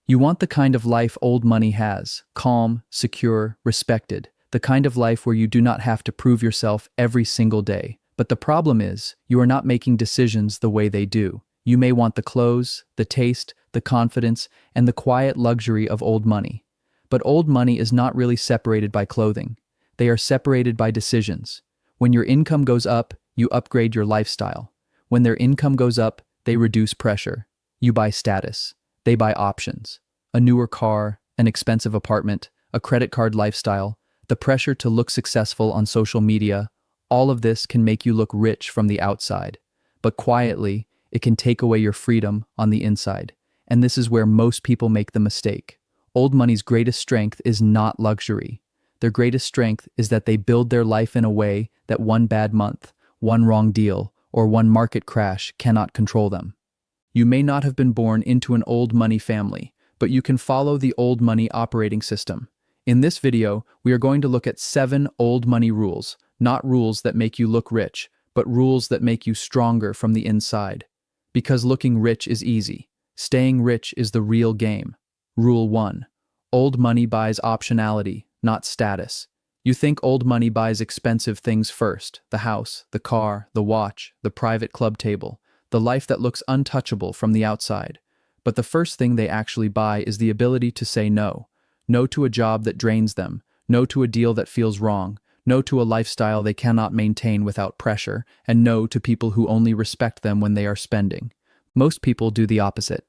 You want the kind of life old money has: calm, secure, respected, the kind of life where you do not have to prove yourself every single day. But the problem is, you are not making decisions the way they do. You may want the clothes, the taste, the confidence, and the quiet luxury of old money. But old money is not really separated by clothing. They are separated by decisions. When your income goes up, you upgrade your lifestyle. When their income goes up, they reduce pressure. You buy status. They buy options. A newer car, an expensive apartment, a credit card lifestyle, the pressure to look successful on social media. All of this can make you look rich from the outside. But quietly, it can take away your freedom on the inside. And this is where most people make the mistake. Old money's greatest strength is not luxury. Their greatest strength is that they build their life in a way that one bad month, one wrong deal, or one market crash cannot control them. You may not have been born into an old money family, but you can follow the old money operating system. In this video, we are going to look at 7 old money rules, not rules that make you look rich, but rules that make you stronger from the inside. Because looking rich is easy. Staying rich is the real game. Rule 1. Old money buys optionality, not status. You think old money buys expensive things first: the house, the car, the watch, the private club table, the life that looks untouchable from the outside. But the first thing they actually buy is the ability to say no. No to a job that drains them, no to a deal that feels wrong, no to a lifestyle they cannot maintain without pressure, and no to people who only respect them when they are spending. Most people do the opposite.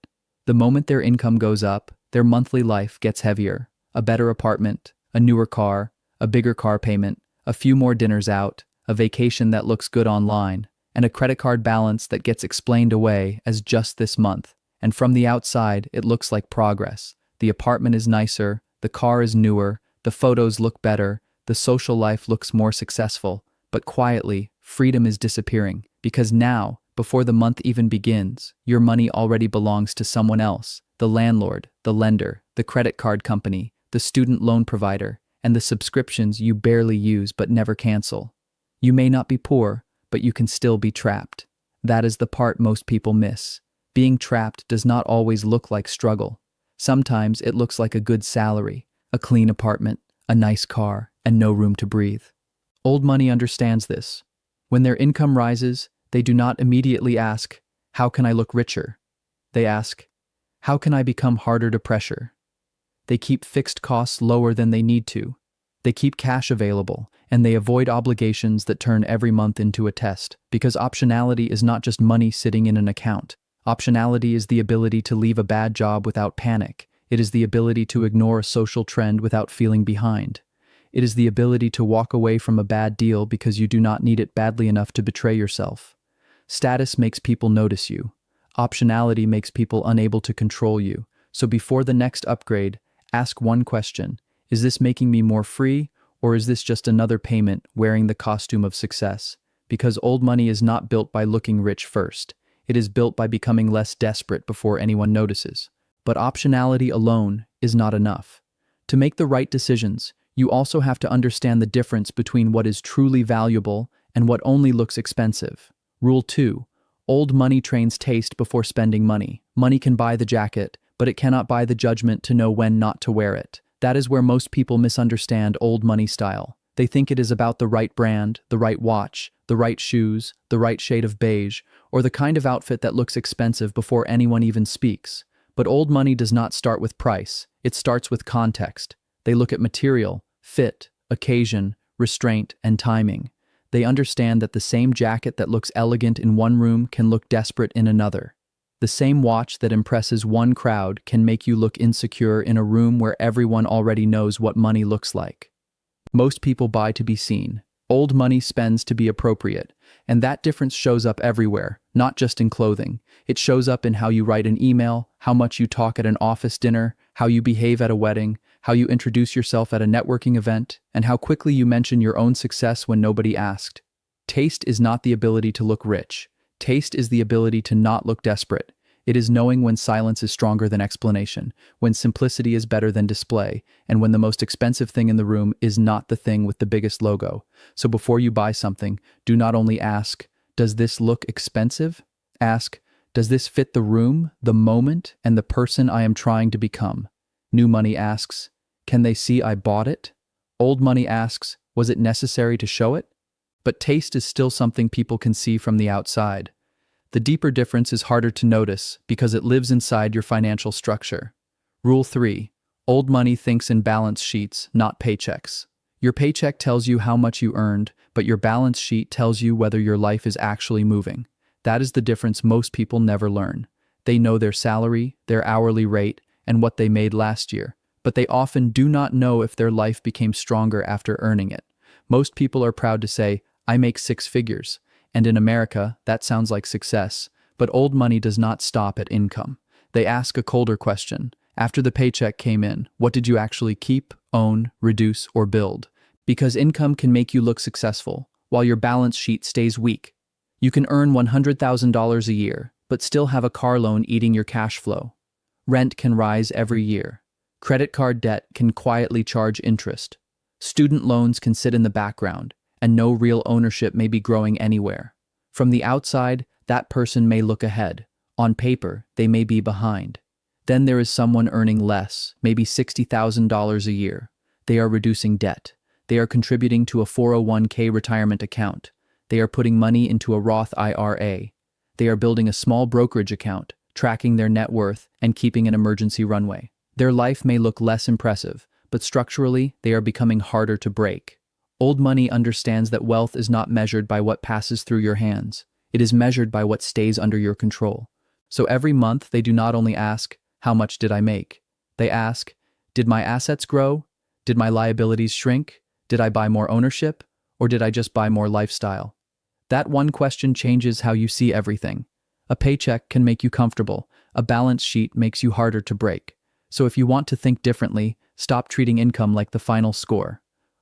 The moment their income goes up, their monthly life gets heavier. A better apartment, a newer car, a bigger car payment, a few more dinners out, a vacation that looks good online, and a credit card balance that gets explained away as just this month. And from the outside, it looks like progress. The apartment is nicer, the car is newer, the photos look better, the social life looks more successful. But quietly, freedom is disappearing, because now, before the month even begins, your money already belongs to someone else: the landlord, the lender, the credit card company, the student loan provider, and the subscriptions you barely use but never cancel. You may not be poor, but you can still be trapped. That is the part most people miss. Being trapped does not always look like struggle. Sometimes it looks like a good salary, a clean apartment, a nice car, and no room to breathe. Old money understands this. When their income rises, they do not immediately ask, "How can I look richer?" They ask, "How can I become harder to pressure?" They keep fixed costs lower than they need to. They keep cash available, and they avoid obligations that turn every month into a test, because optionality is not just money sitting in an account. Optionality is the ability to leave a bad job without panic. It is the ability to ignore a social trend without feeling behind. It is the ability to walk away from a bad deal because you do not need it badly enough to betray yourself. Status makes people notice you. Optionality makes people unable to control you. So before the next upgrade, ask one question: is this making me more free, or is this just another payment wearing the costume of success? Because old money is not built by looking rich first. It is built by becoming less desperate before anyone notices. But optionality alone is not enough. To make the right decisions, you also have to understand the difference between what is truly valuable and what only looks expensive. Rule 2. Old money trains taste before spending money. Money can buy the jacket, but it cannot buy the judgment to know when not to wear it. That is where most people misunderstand old money style. They think it is about the right brand, the right watch, the right shoes, the right shade of beige, or the kind of outfit that looks expensive before anyone even speaks. But old money does not start with price. It starts with context. They look at material, fit, occasion, restraint, and timing. They understand that the same jacket that looks elegant in one room can look desperate in another. The same watch that impresses one crowd can make you look insecure in a room where everyone already knows what money looks like. Most people buy to be seen. Old money spends to be appropriate, and that difference shows up everywhere, not just in clothing. It shows up in how you write an email, how much you talk at an office dinner, how you behave at a wedding, how you introduce yourself at a networking event, and how quickly you mention your own success when nobody asked. Taste is not the ability to look rich. Taste is the ability to not look desperate. It is knowing when silence is stronger than explanation, when simplicity is better than display, and when the most expensive thing in the room is not the thing with the biggest logo. So before you buy something, do not only ask, "Does this look expensive?" Ask, Does this fit the room, the moment, and the person I am trying to become? New money asks, can they see I bought it? Old money asks, was it necessary to show it? But taste is still something people can see from the outside. The deeper difference is harder to notice because it lives inside your financial structure. Rule 3. Old money thinks in balance sheets, not paychecks. Your paycheck tells you how much you earned, but your balance sheet tells you whether your life is actually moving. That is the difference most people never learn. They know their salary, their hourly rate, and what they made last year, but they often do not know if their life became stronger after earning it. Most people are proud to say, I make 6 figures, and in America, that sounds like success, but old money does not stop at income. They ask a colder question. After the paycheck came in, what did you actually keep, own, reduce, or build? Because income can make you look successful, while your balance sheet stays weak. You can earn $100,000 a year, but still have a car loan eating your cash flow. Rent can rise every year. Credit card debt can quietly charge interest. Student loans can sit in the background, and no real ownership may be growing anywhere. From the outside, that person may look ahead. On paper, they may be behind. Then there is someone earning less, maybe $60,000 a year. They are reducing debt. They are contributing to a 401k retirement account. They are putting money into a Roth IRA. They are building a small brokerage account, tracking their net worth, and keeping an emergency runway. Their life may look less impressive, but structurally, they are becoming harder to break. Old money understands that wealth is not measured by what passes through your hands. It is measured by what stays under your control. So every month, they do not only ask, how much did I make? They ask, did my assets grow? Did my liabilities shrink? Did I buy more ownership? Or did I just buy more lifestyle? That one question changes how you see everything. A paycheck can make you comfortable. A balance sheet makes you harder to break. So if you want to think differently, stop treating income like the final score.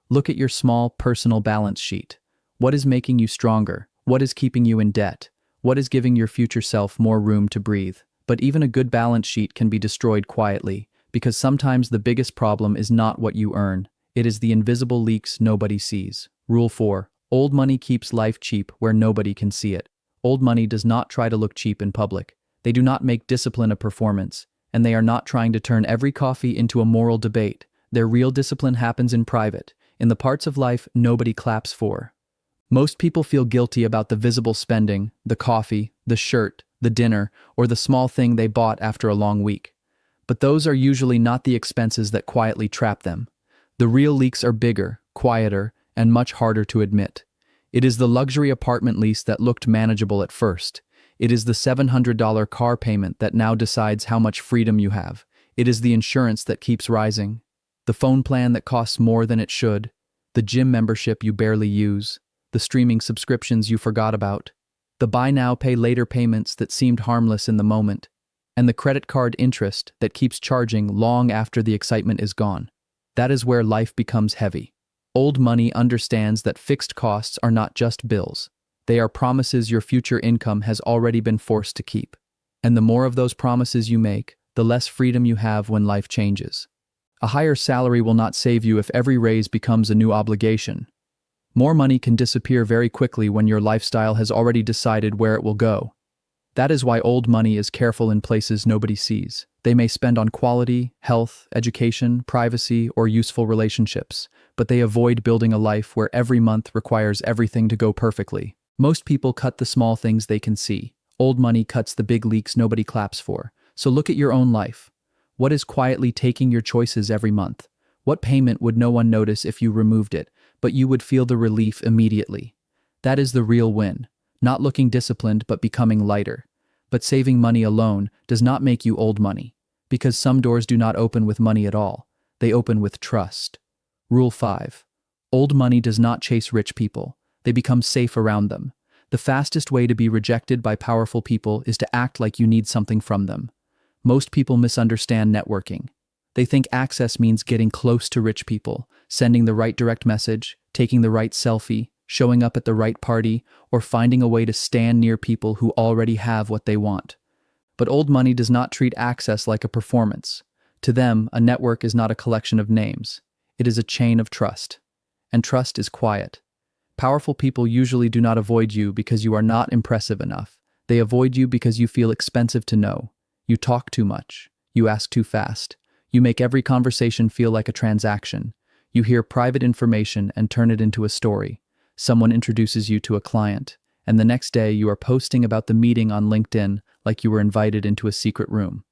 Look at your small, personal balance sheet. What is making you stronger? What is keeping you in debt? What is giving your future self more room to breathe? But even a good balance sheet can be destroyed quietly, because sometimes the biggest problem is not what you earn. It is the invisible leaks nobody sees. Rule 4. Old money keeps life cheap where nobody can see it. Old money does not try to look cheap in public. They do not make discipline a performance, and they are not trying to turn every coffee into a moral debate. Their real discipline happens in private, in the parts of life nobody claps for. Most people feel guilty about the visible spending, the coffee, the shirt, the dinner, or the small thing they bought after a long week. But those are usually not the expenses that quietly trap them. The real leaks are bigger, quieter, and much harder to admit. It is the luxury apartment lease that looked manageable at first. It is the $700 car payment that now decides how much freedom you have. It is the insurance that keeps rising. The phone plan that costs more than it should. The gym membership you barely use. The streaming subscriptions you forgot about. The buy now, pay later payments that seemed harmless in the moment. And the credit card interest that keeps charging long after the excitement is gone. That is where life becomes heavy. Old money understands that fixed costs are not just bills. They are promises your future income has already been forced to keep. And the more of those promises you make, the less freedom you have when life changes. A higher salary will not save you if every raise becomes a new obligation. More money can disappear very quickly when your lifestyle has already decided where it will go. That is why old money is careful in places nobody sees. They may spend on quality, health, education, privacy, or useful relationships, but they avoid building a life where every month requires everything to go perfectly. Most people cut the small things they can see. Old money cuts the big leaks nobody claps for. So look at your own life. What is quietly taking your choices every month? What payment would no one notice if you removed it, but you would feel the relief immediately? That is the real win. Not looking disciplined, but becoming lighter. But saving money alone does not make you old money, because some doors do not open with money at all. They open with trust. Rule 5. Old money does not chase rich people. They become safe around them. The fastest way to be rejected by powerful people is to act like you need something from them. Most people misunderstand networking. They think access means getting close to rich people, sending the right direct message, taking the right selfie, showing up at the right party, or finding a way to stand near people who already have what they want. But old money does not treat access like a performance. To them, a network is not a collection of names. It is a chain of trust. And trust is quiet. Powerful people usually do not avoid you because you are not impressive enough. They avoid you because you feel expensive to know. You talk too much. You ask too fast. You make every conversation feel like a transaction. You hear private information and turn it into a story. Someone introduces you to a client, and the next day you are posting about the meeting on LinkedIn like you were invited into a secret room.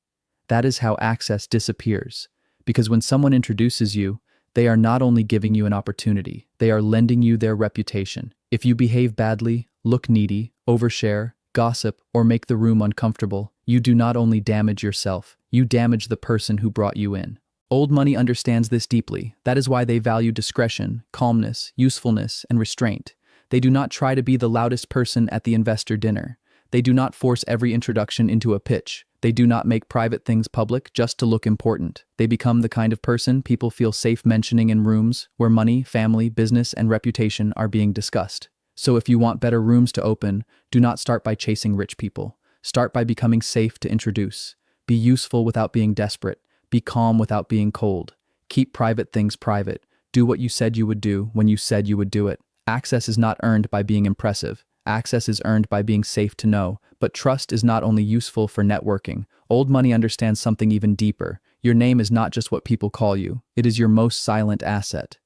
That is how access disappears. Because when someone introduces you, they are not only giving you an opportunity, they are lending you their reputation. If you behave badly, look needy, overshare, gossip, or make the room uncomfortable, you do not only damage yourself, you damage the person who brought you in. Old money understands this deeply. That is why they value discretion, calmness, usefulness, and restraint. They do not try to be the loudest person at the investor dinner. They do not force every introduction into a pitch. They do not make private things public just to look important. They become the kind of person people feel safe mentioning in rooms where money, family, business, and reputation are being discussed. So if you want better rooms to open, do not start by chasing rich people. Start by becoming safe to introduce. Be useful without being desperate. Be calm without being cold. Keep private things private. Do what you said you would do when you said you would do it. Access is not earned by being impressive. Access is earned by being safe to know. But trust is not only useful for networking. Old money understands something even deeper. Your name is not just what people call you. It is your most silent asset.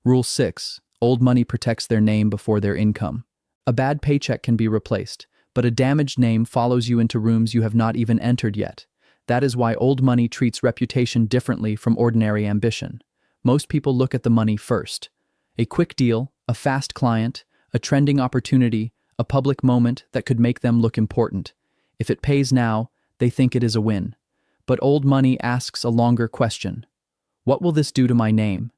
Rule 6. Old money protects their name before their income. A bad paycheck can be replaced, but a damaged name follows you into rooms you have not even entered yet. That is why old money treats reputation differently from ordinary ambition. Most people look at the money first. A quick deal, a fast client, a trending opportunity, a public moment that could make them look important. If it pays now, they think it is a win. But old money asks a longer question. What will this do to my name?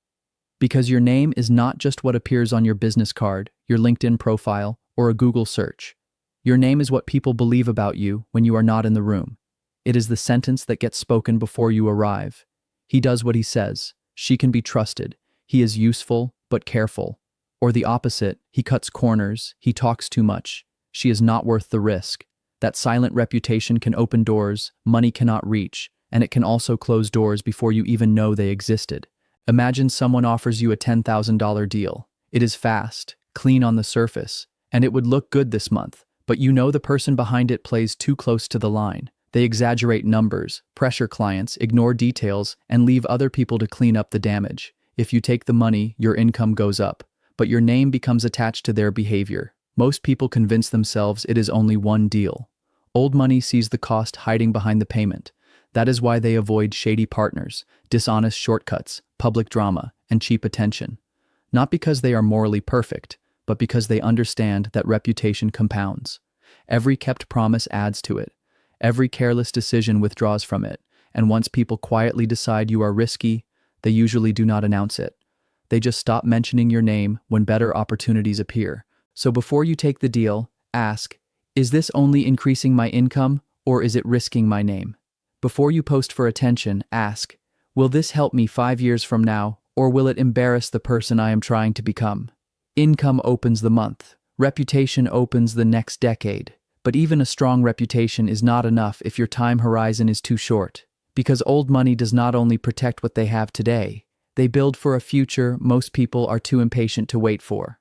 Because your name is not just what appears on your business card, your LinkedIn profile, or a Google search. Your name is what people believe about you when you are not in the room. It is the sentence that gets spoken before you arrive. He does what he says. She can be trusted. He is useful, but careful. Or the opposite, he cuts corners, he talks too much. She is not worth the risk. That silent reputation can open doors money cannot reach, and it can also close doors before you even know they existed. Imagine someone offers you a $10,000 deal. It is fast, clean on the surface, and it would look good this month, but you know the person behind it plays too close to the line. They exaggerate numbers, pressure clients, ignore details, and leave other people to clean up the damage. If you take the money, your income goes up, but your name becomes attached to their behavior. Most people convince themselves it is only one deal. Old money sees the cost hiding behind the payment. That is why they avoid shady partners, dishonest shortcuts, public drama, and cheap attention. Not because they are morally perfect, but because they understand that reputation compounds. Every kept promise adds to it. Every careless decision withdraws from it, and once people quietly decide you are risky, they usually do not announce it. They just stop mentioning your name when better opportunities appear. So before you take the deal, ask, is this only increasing my income, or is it risking my name? Before you post for attention, ask, will this help me 5 years from now, or will it embarrass the person I am trying to become? Income opens the month. Reputation opens the next decade. But even a strong reputation is not enough if your time horizon is too short. Because old money does not only protect what they have today, they build for a future most people are too impatient to wait for.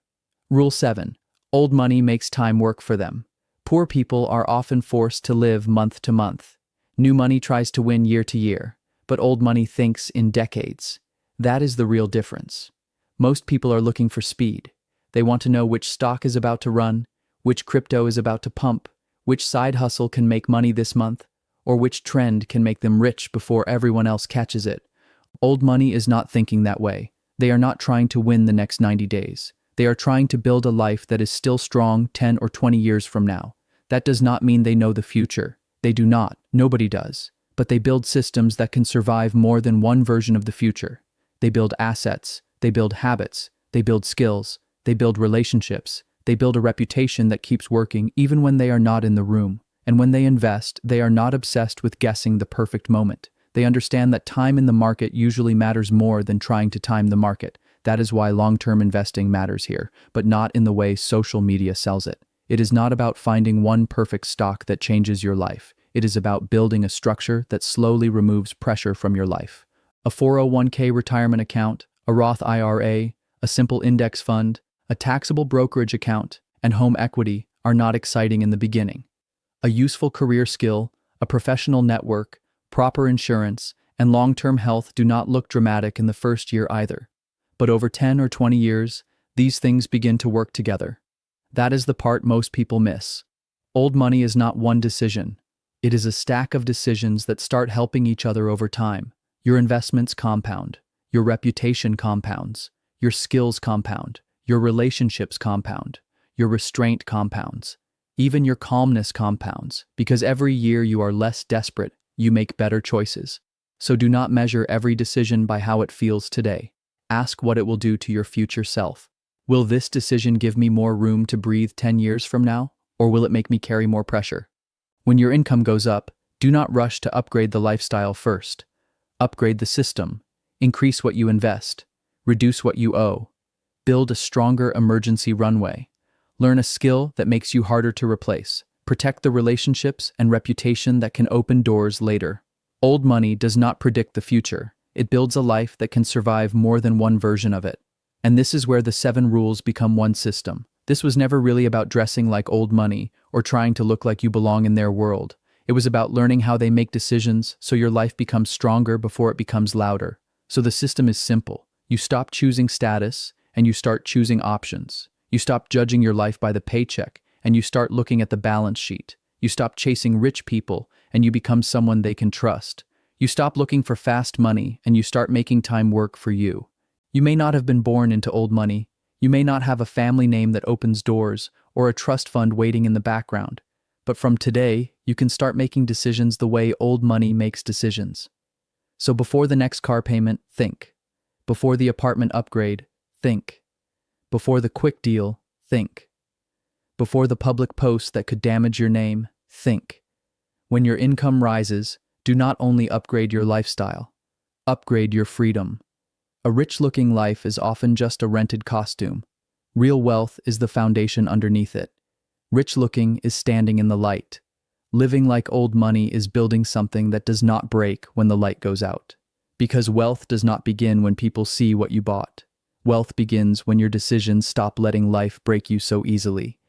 Rule 7. Old money makes time work for them. Poor people are often forced to live month to month. New money tries to win year to year, but old money thinks in decades. That is the real difference. Most people are looking for speed. They want to know which stock is about to run, which crypto is about to pump, which side hustle can make money this month, or which trend can make them rich before everyone else catches it. Old money is not thinking that way. They are not trying to win the next 90 days. They are trying to build a life that is still strong 10 or 20 years from now. That does not mean they know the future. They do not. Nobody does. But they build systems that can survive more than one version of the future. They build assets. They build habits. They build skills. They build relationships. They build a reputation that keeps working even when they are not in the room. And when they invest, they are not obsessed with guessing the perfect moment. They understand that time in the market usually matters more than trying to time the market. That is why long-term investing matters here, but not in the way social media sells it. It is not about finding one perfect stock that changes your life. It is about building a structure that slowly removes pressure from your life. A 401k retirement account, a Roth IRA, a simple index fund, a taxable brokerage account, and home equity are not exciting in the beginning. A useful career skill, a professional network, proper insurance, and long-term health do not look dramatic in the first year either. But over 10 or 20 years, these things begin to work together. That is the part most people miss. Old money is not one decision. It is a stack of decisions that start helping each other over time. Your investments compound. Your reputation compounds. Your skills compound. Your relationships compound. Your restraint compounds. Even your calmness compounds, because every year you are less desperate, you make better choices. So do not measure every decision by how it feels today. Ask what it will do to your future self. Will this decision give me more room to breathe 10 years from now, or will it make me carry more pressure? When your income goes up, do not rush to upgrade the lifestyle first. Upgrade the system. Increase what you invest. Reduce what you owe. Build a stronger emergency runway. Learn a skill that makes you harder to replace. Protect the relationships and reputation that can open doors later. Old money does not predict the future. It builds a life that can survive more than one version of it. And this is where the 7 rules become one system. This was never really about dressing like old money or trying to look like you belong in their world. It was about learning how they make decisions so your life becomes stronger before it becomes louder. So the system is simple. You stop choosing status and you start choosing options. You stop judging your life by the paycheck, and you start looking at the balance sheet. You stop chasing rich people, and you become someone they can trust. You stop looking for fast money, and you start making time work for you. You may not have been born into old money. You may not have a family name that opens doors, or a trust fund waiting in the background. But from today, you can start making decisions the way old money makes decisions. So before the next car payment, think. Before the apartment upgrade, think. Before the quick deal, think. Before the public post that could damage your name, think. When your income rises, do not only upgrade your lifestyle, upgrade your freedom. A rich-looking life is often just a rented costume. Real wealth is the foundation underneath it. Rich-looking is standing in the light. Living like old money is building something that does not break when the light goes out. Because wealth does not begin when people see what you bought. Wealth begins when your decisions stop letting life break you so easily.